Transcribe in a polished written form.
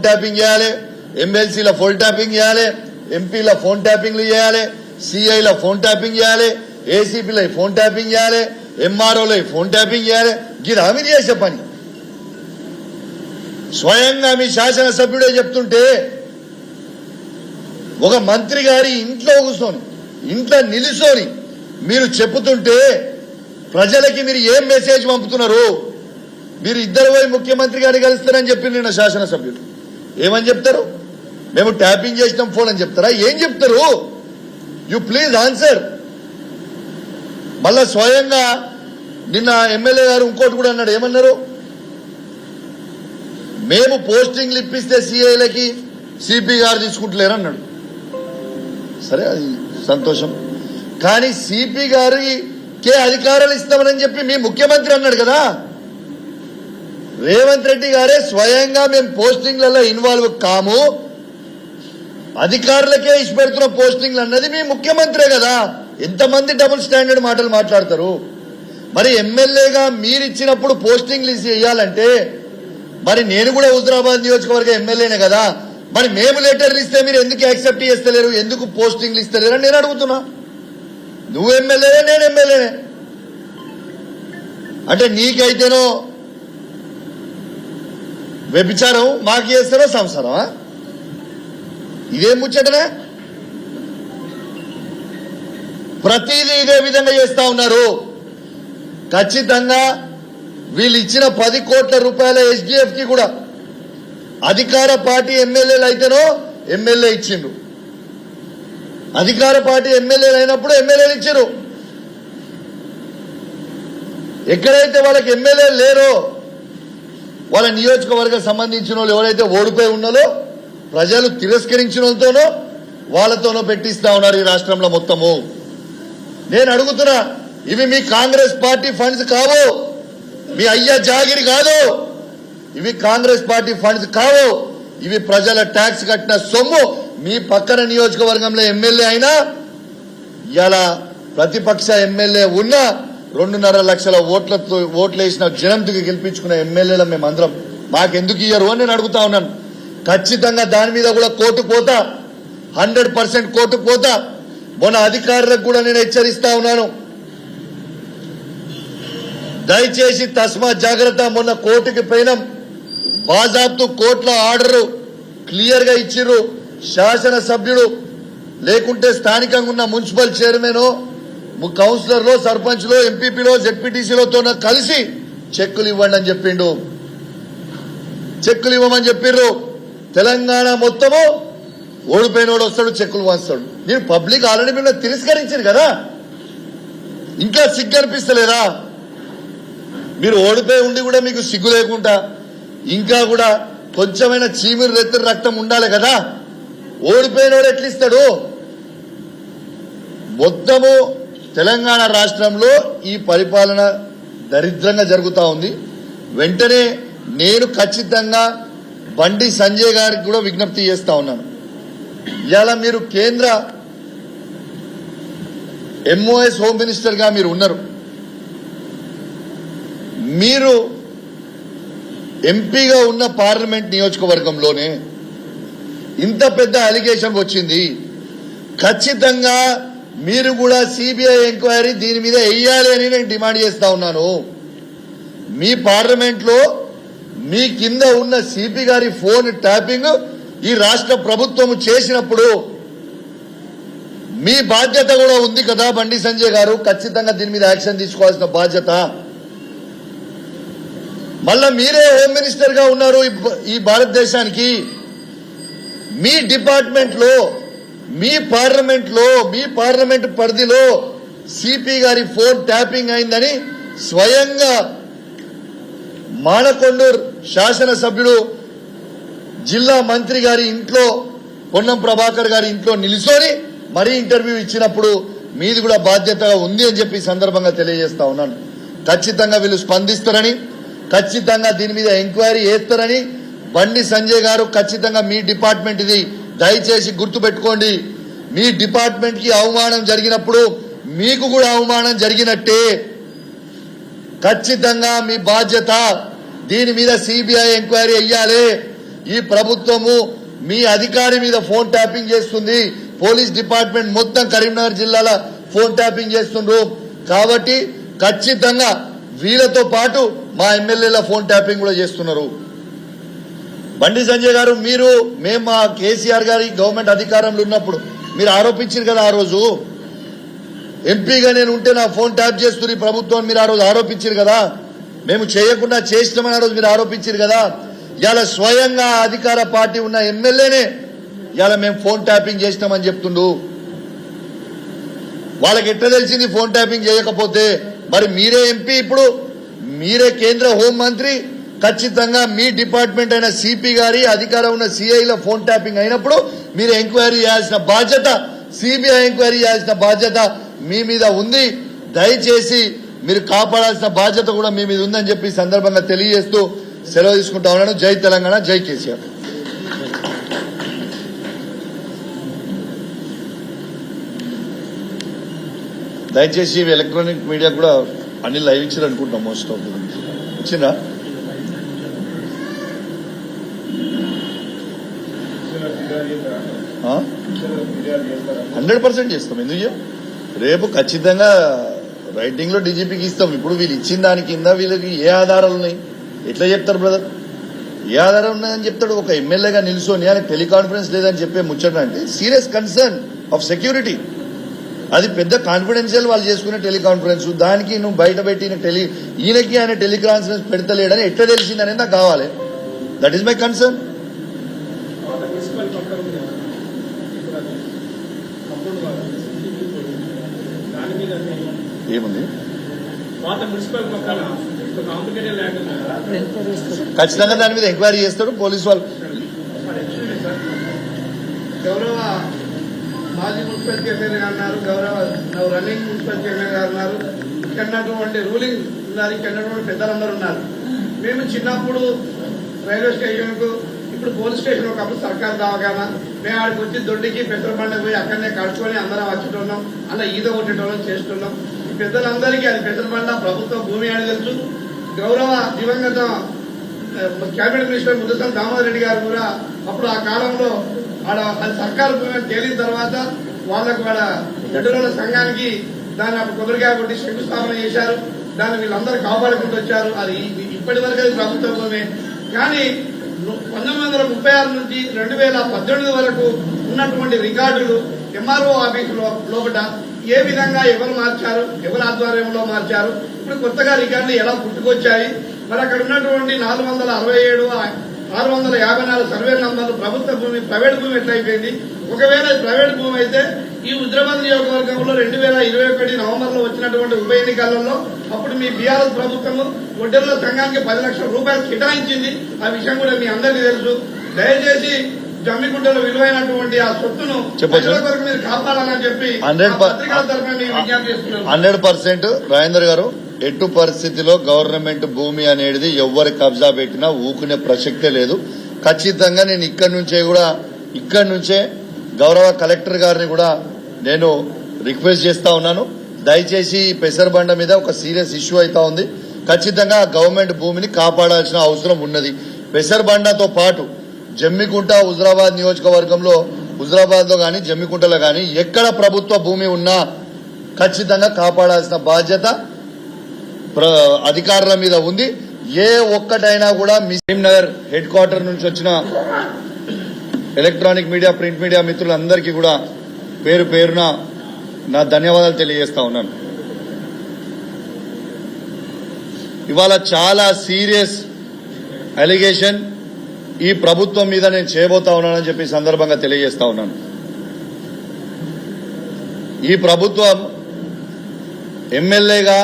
Tapping చేయాలి, ఎమ్మెల్సీల phone tapping చేయాలి, ఎంపీల ఫోన్ ట్యాపింగ్లు చేయాలి, సిఐల ఫోన్ ట్యాపింగ్ చేయాలి, ఏసీపీల ఫోన్ ట్యాపింగ్ చేయాలి, ఎంఆర్ఓల ఫోన్ ట్యాపింగ్ చేయాలి. ఇది మీరు చేసే పని. స్వయంగా మీ శాసనసభ్యుడే చెప్తుంటే ఒక మంత్రి గారి ఇంట్లో కూర్చొని ఇంట్లో నిలుసోని మీరు చెప్పుతుంటే ప్రజలకి మీరు ఏం మెసేజ్ పంపుతున్నారు? మీరు ఇద్దరు పోయి ముఖ్యమంత్రి గారిని కలుస్తారని చెప్పి నిన్న శాసనసభ్యుడు ఏమని చెప్తారు? మేము ట్యాపింగ్ చేసినాం ఫోన్ అని చెప్తారా? ఏం చెప్తారు? You please answer. మళ్ళా స్వయంగా నిన్న ఎమ్మెల్యే గారు ఇంకోటి కూడా అన్నాడు. ఏమన్నారు? మేము పోస్టింగ్లు ఇప్పిస్తే సిఐలకి సిపి గారు తీసుకుంటలేరు అన్నాడు. సరే, అది సంతోషం. కానీ సిపి గారికి అధికారాలు ఇస్తామని చెప్పి మీ ముఖ్యమంత్రి అన్నాడు కదా. రేవంత్ రెడ్డి గారే స్వయంగా మేము పోస్టింగ్లలో ఇన్వాల్వ్ కాము, అధికారులకే ఇష్టపెడుతున్న పోస్టింగ్లు అన్నది మీ ముఖ్యమంత్రే కదా. ఎంతమంది డబుల్ స్టాండర్డ్ మాటలు మాట్లాడతారు? మరి ఎమ్మెల్యేగా మీరిచ్చినప్పుడు పోస్టింగ్లు ఇవ్వాలంటే మరి నేను కూడా హుజరాబాద్ నియోజకవర్గ ఎమ్మెల్యేనే కదా. మరి మేము లెటర్లు ఇస్తే మీరు ఎందుకు యాక్సెప్ట్ చేస్తలేరు? ఎందుకు పోస్టింగ్లు ఇస్తలేరు అని నేను అడుగుతున్నా. నువ్వు ఎమ్మెల్యేనే, నేను ఎమ్మెల్యేనే. అంటే నీకైతేనో వ్యభిచారం, మాకు చేస్తారో సంసారమా? ఇదేం ముచ్చటనే? ప్రతిదీ ఇదే విధంగా చేస్తా ఉన్నారు. ఖచ్చితంగా వీళ్ళు ఇచ్చిన 10 కోట్ల రూపాయల ఎస్డిఎఫ్ కి కూడా అధికార పార్టీ ఎమ్మెల్యేలు అయితేనో ఎమ్మెల్యే ఇచ్చిండ్రు, అధికార పార్టీ ఎమ్మెల్యేలు అయినప్పుడు ఎమ్మెల్యేలు ఇచ్చారు. ఎక్కడైతే వాళ్ళకి ఎమ్మెల్యే లేరో వాళ్ళ నియోజకవర్గం సంబంధించిన వాళ్ళు ఎవరైతే ఓడిపోయి ఉన్నారో ప్రజలు తిరస్కరించిన వాళ్ళతోనో వాళ్ళతోనో పెట్టిస్తా ఉన్నారు ఈ రాష్ట్రంలో మొత్తము. నేను అడుగుతున్నా, ఇవి మీ కాంగ్రెస్ పార్టీ ఫండ్స్ కావు, మీ అయ్య జాగిరి కాదు, ఇవి కాంగ్రెస్ పార్టీ ఫండ్స్ కావు. ఇవి ప్రజల ట్యాక్స్ కట్టిన సొమ్ము. మీ పక్కన నియోజకవర్గంలో ఎమ్మెల్యే అయినా ఇలా ప్రతిపక్ష ఎమ్మెల్యే ఉన్న 2.5 లక్షల ఓట్లు వేసిన జనంతికి గెలిపించుకున్న ఎమ్మెల్యేల మేమందరం మాకెందుకు ఇయ్యరు అని నేను అడుగుతా ఉన్నాను. ఖచ్చితంగా దాని మీద కూడా కోర్టుకు పోతా, 100% కోర్టుకు పోతా. మొన్న అధికారులకు కూడా నేను హెచ్చరిస్తా ఉన్నాను, దయచేసి తస్మా జాగ్రత్త. మొన్న కోర్టుకి పోయినాం, బాజాబ్తు కోర్టులో ఆర్డర్ క్లియర్ గా ఇచ్చిర్రు. శాసనసభ్యుడు లేకుంటే స్థానికంగా ఉన్న మున్సిపల్ చైర్మన్, కౌన్సిలర్లో, సర్పంచ్లో, ఎంపీపీలో, జెడ్పీటీసీలతో కలిసి చెక్కులు ఇవ్వండి అని చెప్పిండు. చెక్కులు ఇవ్వమని చెప్పిర్రు. తెలంగాణ మొత్తము ఓడిపోయినోడు వస్తాడు, చెక్కులు వంస్తాడు. మీరు పబ్లిక్ ఆల్రెడీ మీరు తిరస్కరించారు కదా, ఇంకా సిగ్గు అనిపిస్తలేదా? మీరు ఓడిపోయి ఉండి కూడా మీకు సిగ్గు లేకుండా ఇంకా కూడా కొంచెమైనా చీమిరి రెత్తిరి రక్తం ఉండాలి కదా. ఓడిపోయినోడు ఎట్లిస్తాడు? మొత్తము తెలంగాణ రాష్ట్రంలో ఈ పరిపాలన దరిద్రంగా జరుగుతూ ఉంది. వెంటనే నేను ఖచ్చితంగా బండి సంజయ్ గారికి కూడా విజ్ఞప్తి చేస్తా ఉన్నాను. ఇవాళ మీరు కేంద్ర ఎంఓఎస్ హోమ్ మినిస్టర్ గా మీరు ఉన్నారు. మీరు ఎంపీగా ఉన్న పార్లమెంట్ నియోజకవర్గంలోనే ఇంత పెద్ద అలిగేషన్ వచ్చింది. ఖచ్చితంగా మీరు కూడా సిబిఐ ఎంక్వైరీ దీని మీద వేయాలి అని నేను డిమాండ్ చేస్తా ఉన్నాను. మీ పార్లమెంట్ లో మీ కింద ఉన్న సిపి గారి ఫోన్ ట్యాపింగ్ ఈ రాష్ట్ర ప్రభుత్వం చేసినప్పుడు మీ బాధ్యత కూడా ఉంది కదా బండి సంజయ్ గారు. ఖచ్చితంగా దీని మీద యాక్షన్ తీసుకోవాల్సిన బాధ్యత. మళ్ళా మీరే హోమ్ మినిస్టర్ గా ఉన్నారు ఈ భారతదేశానికి. మీ డిపార్ట్మెంట్ లో, మీ పార్లమెంట్ పరిధిలో సిపి గారి ఫోన్ ట్యాపింగ్ అయిందని స్వయంగా మానకొండూరు శాసనసభ్యుడు జిల్లా మంత్రి గారి ఇంట్లో, పొన్నం ప్రభాకర్ గారి ఇంట్లో నిలుసోని మరీ ఇంటర్వ్యూ ఇచ్చినప్పుడు మీది కూడా బాధ్యత ఉంది అని చెప్పి సందర్భంగా తెలియజేస్తా ఉన్నాను. ఖచ్చితంగా వీళ్ళు స్పందిస్తారని, ఖచ్చితంగా దీని మీద ఎంక్వైరీ చేస్తారని బండి సంజయ్ గారు ఖచ్చితంగా మీ డిపార్ట్మెంట్ ఇది, దయచేసి గుర్తుపెట్టుకోండి. మీ డిపార్ట్మెంట్ కి అవమానం జరిగినప్పుడు మీకు కూడా అవమానం జరిగినట్టే. ఖచ్చితంగా మీ బాధ్యత. దీని మీద సిబిఐ ఎంక్వైరీ అయ్యాలి. ఈ ప్రభుత్వము మీ అధికారి మీద ఫోన్ ట్యాపింగ్ చేస్తుంది. పోలీస్ డిపార్ట్మెంట్ మొత్తం కరీంనగర్ జిల్లాలో ఫోన్ ట్యాపింగ్ చేస్తుండ్రు. కాబట్టి ఖచ్చితంగా వీళ్ళతో పాటు మా ఎమ్మెల్యేల ఫోన్ ట్యాపింగ్ కూడా చేస్తున్నారు. బండి సంజయ్ గారు, మేము మా కేసీఆర్ గారి గవర్నమెంట్ అధికారంలో ఉన్నప్పుడు మీరు ఆరోపించారు కదా, ఆ రోజు ఎంపీగా నేను ఉంటే నా ఫోన్ ట్యాప్ చేస్తుంది ప్రభుత్వం మీరు ఆ రోజు ఆరోపించారు కదా. మేము చేయకుండా చేసినామని ఆ రోజు మీరు ఆరోపించారు కదా. ఇలా స్వయంగా అధికార పార్టీ ఉన్న ఎమ్మెల్యేనే ఇలా మేము ఫోన్ ట్యాపింగ్ చేసినామని చెప్తుండు. వాళ్ళకి ఎట్లా తెలిసింది ఫోన్ ట్యాపింగ్ చేయకపోతే? మరి మీరే ఎంపీ, ఇప్పుడు మీరే కేంద్ర హోంమంత్రి, ఖచ్చితంగా మీ డిపార్ట్మెంట్ అయిన సిపి గారి అధికారం ఉన్న సిఐల ఫోన్ ట్యాపింగ్ అయినప్పుడు మీరు ఎంక్వైరీ చేయాల్సిన బాధ్యత, సిబిఐ ఎంక్వైరీ చేయాల్సిన బాధ్యత మీ మీద ఉంది. దయచేసి మీరు కాపాడాల్సిన బాధ్యత కూడా మీ మీద ఉందని చెప్పి సందర్భంగా తెలియజేస్తూ సెలవు తీసుకుంటా ఉన్నాను. జై తెలంగాణ, జై కేసీఆర్. దయచేసి ఎలక్ట్రానిక్ మీడియా కూడా అన్ని లైవ్ ఇచ్చారు అనుకుంటున్నాం. మోస్ట్ ఆఫ్ ఇచ్చిందా? 100% చేస్తాం. ఎందుకు రేపు ఖచ్చితంగా రైటింగ్ లో డీజీపీకి ఇస్తాం. ఇప్పుడు వీళ్ళు ఇచ్చిన దాని కింద వీళ్ళకి ఏ ఆధారాలు ఉన్నాయి? ఎట్లా చెప్తారు బ్రదర్? ఏ ఆధారం ఉన్నాయని చెప్తాడు? ఒక ఎమ్మెల్యేగా నిల్చొని ఆయనకు టెలికాన్ఫరెన్స్ లేదని చెప్పే ముచ్చట అంటే సీరియస్ కన్సర్న్ ఆఫ్ సెక్యూరిటీ. అది పెద్ద కాన్ఫిడెన్షియల్ వాళ్ళు చేసుకునే టెలికాన్ఫరెన్స్. దానికి నువ్వు బయట పెట్టిన ఈయనకి ఆయన టెలికాన్ఫరెన్స్ పెడతలేడని ఎట్లా తెలిసిందనేది నాకు కావాలి. That is my concern. ఏముంది? ఖచ్చితంగా దాని మీద ఎంక్వైరీ చేస్తాడు పోలీసు వాళ్ళు. గౌరవ మాజీ మున్సిపల్ చైర్మన్ గారు అన్నారు, గౌరవ రన్నింగ్ మున్సిపల్ చైర్మన్ గారు అన్నారు, ఇక్కడటువంటి రూలింగ్ ఉన్నారు, ఇక్కడటువంటి పెద్దలందరూ ఉన్నారు. మేము చిన్నప్పుడు రైల్వే స్టేషన్ కు, ఇప్పుడు పోలీస్ స్టేషన్ ఒకప్పుడు సర్కార్ దావగానా, మేము ఆడికి వచ్చి దొడ్డికి పెట్రోల్ బండ పోయి అక్కడనే కడుచుకొని అందరం వచ్చేటోళ్ళం, అలా ఈద కొట్టేటోళ్ళం చేస్తున్నాం. ఈ పెద్దలందరికీ అది పెట్రోల్ బండ ప్రభుత్వ భూమి అని తెలుసు. గౌరవ దివంగత కేబినెట్ మినిస్టర్ ముద్దసం దామోదర్ రెడ్డి గారు కూడా అప్పుడు ఆ కాలంలో అది సర్కారు భూమి తేలిన తర్వాత వాళ్లకు వాళ్ళ ఎడ్డుల సంఘానికి దాన్ని అప్పుడు కొబ్బరికాయ కొట్టి శంకుస్థాపన చేశారు. దాన్ని వీళ్ళందరూ కాపాడుకుంటూ వచ్చారు. అది ఇప్పటి వరకు అది ప్రభుత్వ భూమే. కానీ 1936 నుంచి 2018 వరకు ఉన్నటువంటి రికార్డులు ఎంఆర్ఓ ఆఫీసులో లోపల ఏ విధంగా ఎవరు మార్చారు, ఎవరి ఆధ్వర్యంలో మార్చారు, ఇప్పుడు కొత్తగా రికార్డులు ఎలా పుట్టుకొచ్చాయి, మరి అక్కడ ఉన్నటువంటి 467, 654 సర్వే నంబర్లు ప్రభుత్వ భూమి, ప్రైవేట్ భూమి ఎట్లయిపోయింది? ఒకవేళ ప్రైవేట్ భూమి అయితే ఈ హుజరాబాద్ నియోజకవర్గంలో 2021 నవంబర్లో వచ్చినటువంటి ఉప ఎన్నికలలో అప్పుడు మీ బీఆర్ఎస్ ప్రభుత్వము ఒడ్డెర్ల సంఘానికి 10 లక్షల రూపాయలు కేటాయించింది. ఆ విషయం కూడా మీ అందరికీ తెలుసు. దయచేసి జమ్మిగుంటలో విలువైనటువంటి ఆ సొత్తును వరకు మీరు కాపాడాలని చెప్పి 100% రాజేందర్ గారు, ఎటు పరిస్థితిలో గవర్నమెంట్ భూమి అనేది ఎవరి కబ్జా పెట్టినా ఊకునే ప్రసక్తే లేదు. ఖచ్చితంగా నేను ఇక్కడి నుంచే గౌరవ కలెక్టర్ గారిని కూడా నేను రిక్వెస్ట్ చేస్తా ఉన్నాను. దయచేసి పెసరబండ మీద ఒక సీరియస్ ఇష్యూ అవుతా ఉంది. ఖచ్చితంగా గవర్నమెంట్ భూమిని కాపాడాల్సిన అవసరం ఉన్నది. పెసరబండతో పాటు జమ్మికుంట, హుజరాబాద్ నియోజకవర్గంలో, హుజరాబాద్ లో గాని జమ్మికుంటలో గాని ఎక్కడ ప్రభుత్వ భూమి ఉన్నా ఖచ్చితంగా కాపాడాల్సిన బాధ్యత అధికారుల మీద ఉంది. ఏ ఒక్కటైనా కూడా కరీంనగర్ హెడ్ క్వార్టర్ నుంచి వచ్చిన ఎలక్ట్రానిక్ మీడియా, ప్రింట్ మీడియా మిత్రులందరికీ కూడా పేరు పేరున నా ధన్యవాదాలు తెలియజేస్తా ఉన్నాను. ఇవాళ చాలా సీరియస్ అలిగేషన్ ఈ ప్రభుత్వం మీద నేను చేయబోతా ఉన్నానని చెప్పి సందర్భంగా తెలియజేస్తా ఉన్నాను. ఈ ప్రభుత్వం ఎమ్మెల్యేగా